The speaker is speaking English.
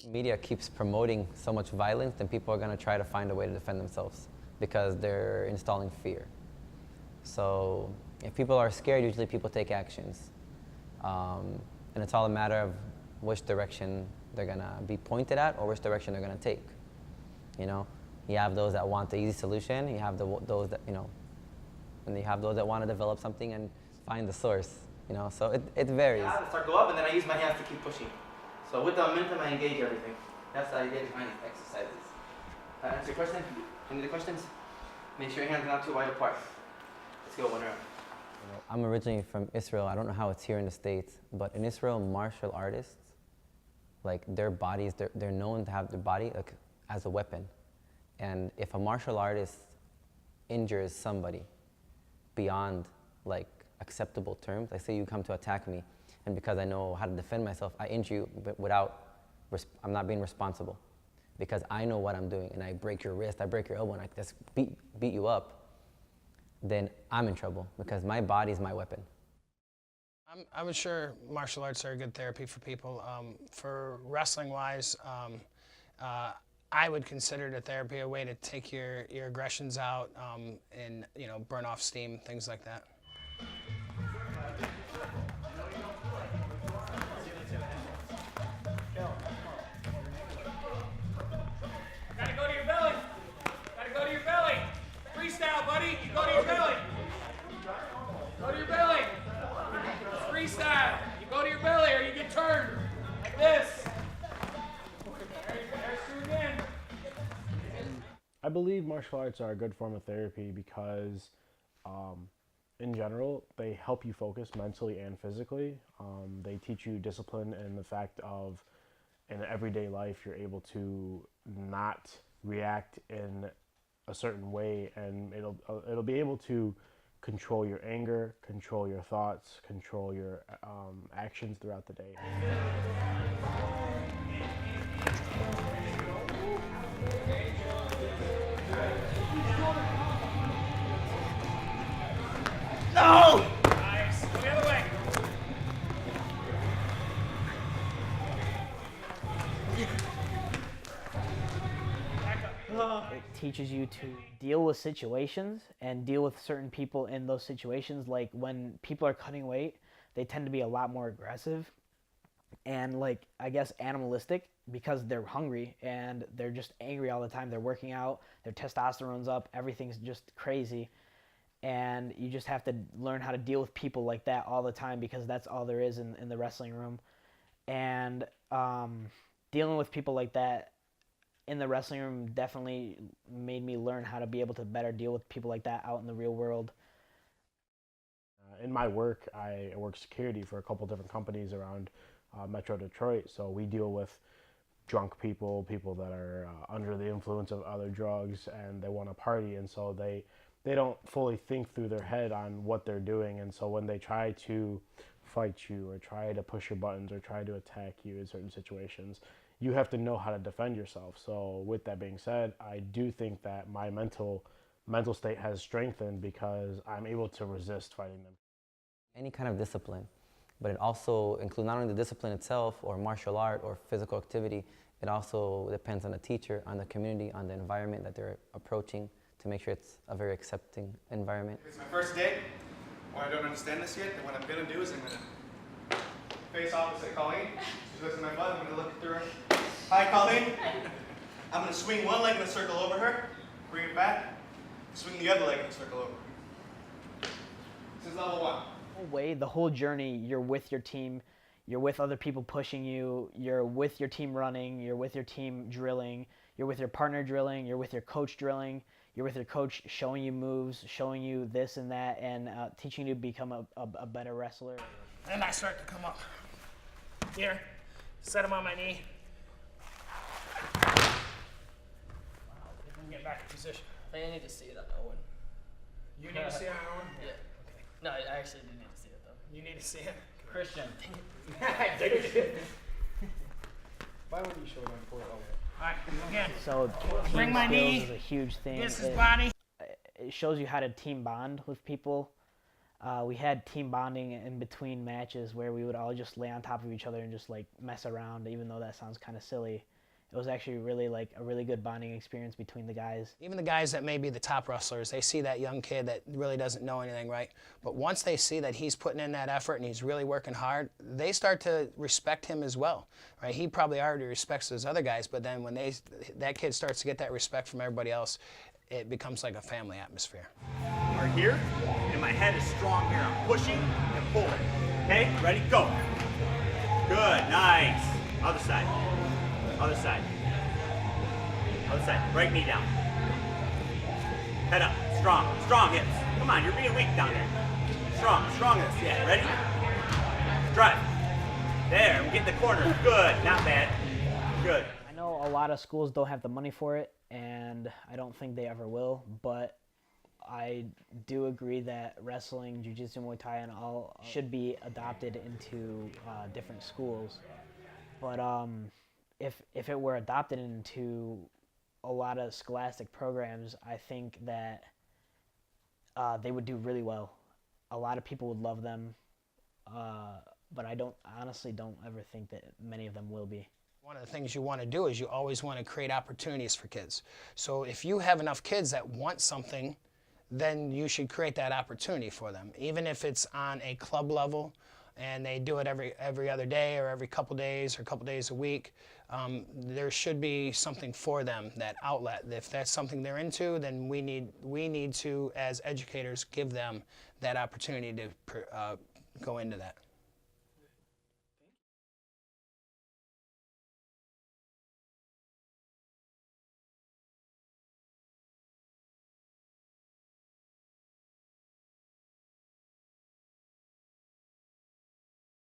Media keeps promoting so much violence, then people are going to try to find a way to defend themselves because they're installing fear. So if people are scared, usually people take actions. And it's all a matter of which direction they're going to be pointed at or which direction they're going to take. You know, you have those that want the easy solution, you have those that, you know, and you have those that want to develop something and find the source, you know, so it varies. Yeah, I start go up and then I use my hands to keep pushing. So with the momentum, I engage everything. That's the idea behind these exercises. That answer your question? Any other questions? Make sure your hands are not too wide apart. Let's go one round. I'm originally from Israel. I don't know how it's here in the States, but in Israel, martial artists, like their bodies, they're known to have their body like as a weapon. And if a martial artist injures somebody beyond like acceptable terms, like say you come to attack me, and because I know how to defend myself, I injure you, but I'm not being responsible. Because I know what I'm doing, and I break your wrist, I break your elbow, and I just beat you up, then I'm in trouble, because my body's my weapon. I'm sure martial arts are a good therapy for people. For wrestling-wise, I would consider the therapy a way to take your aggressions out and burn off steam, things like that. Gotta go to your belly. Gotta go to your belly. Freestyle, buddy. You go to your belly. Go to your belly. Freestyle. You go to your belly or you get turned. Like this. There's two again. I believe martial arts are a good form of therapy because, in general, they help you focus mentally and physically. They teach you discipline and the fact of, in everyday life, you're able to not react in a certain way, and it'll be able to control your anger, control your thoughts, control your actions throughout the day. No! Nice. Go the other way. It teaches you to deal with situations and deal with certain people in those situations. Like when people are cutting weight, they tend to be a lot more aggressive and like, I guess, animalistic because they're hungry and they're just angry all the time. They're working out, their testosterone's up, everything's just crazy. And you just have to learn how to deal with people like that all the time because that's all there is in the wrestling room. And dealing with people like that in the wrestling room definitely made me learn how to be able to better deal with people like that out in the real world. In my work, I work security for a couple different companies around Metro Detroit. So we deal with drunk people, people that are under the influence of other drugs, and they want to party, and so they don't fully think through their head on what they're doing. And so when they try to fight you or try to push your buttons or try to attack you in certain situations, you have to know how to defend yourself. So with that being said, I do think that my mental state has strengthened because I'm able to resist fighting them. Any kind of discipline, but it also includes not only the discipline itself or martial art or physical activity, it also depends on the teacher, on the community, on the environment that they're approaching to make sure it's a very accepting environment. It's my first day. Well, I don't understand this yet, and what I'm going to do is I'm going to face opposite Colleen. She's listening to my butt. I'm going to look through her. Hi, Colleen. I'm going to swing one leg in a circle over her, bring it back, swing the other leg in a circle over her. This is level one. The whole journey, you're with your team, you're with other people pushing you, you're with your team running, you're with your team drilling, you're with your partner drilling, you're with your coach drilling, you're with your coach showing you moves, showing you this and that, and teaching you to become a better wrestler. And I start to come up. Here, set him on my knee. And get back in position. I think I need to see it on Owen. You need to see it on Owen? Yeah. Okay. No, I actually do need to see it though. You need to see it? Christian. Why would you show my poor Owen? All right, again. So Bring team my skills knee. is a huge thing. This is body. It shows you how to team bond with people. We had team bonding in between matches where we would all just lay on top of each other and just like mess around, even though that sounds kind of silly. It was actually really like a really good bonding experience between the guys. Even the guys that may be the top wrestlers, they see that young kid that really doesn't know anything, right? But once they see that he's putting in that effort and he's really working hard, they start to respect him as well, right? He probably already respects those other guys, but then when that kid starts to get that respect from everybody else, it becomes like a family atmosphere. Are here, and my head is strong here. I'm pushing and pulling. Okay, ready, go. Good, nice. Other side. Other side. Other side. Right knee down. Head up. Strong. Strong hips. Come on, you're being weak down there. Strong. Strong hips. Yeah, ready? Drive. There, I'm getting the corner. Good. Not bad. Good. I know a lot of schools don't have the money for it, and I don't think they ever will, but I do agree that wrestling, jiu-jitsu, Muay Thai, and all should be adopted into different schools. But if it were adopted into a lot of scholastic programs, I think that they would do really well. A lot of people would love them, but I honestly don't ever think that many of them will be. One of the things you want to do is you always want to create opportunities for kids. So if you have enough kids that want something, then you should create that opportunity for them. Even if it's on a club level and they do it every other day or every couple days or a couple days a week, there should be something for them, that outlet. If that's something they're into, then we need to, as educators, give them that opportunity to go into that.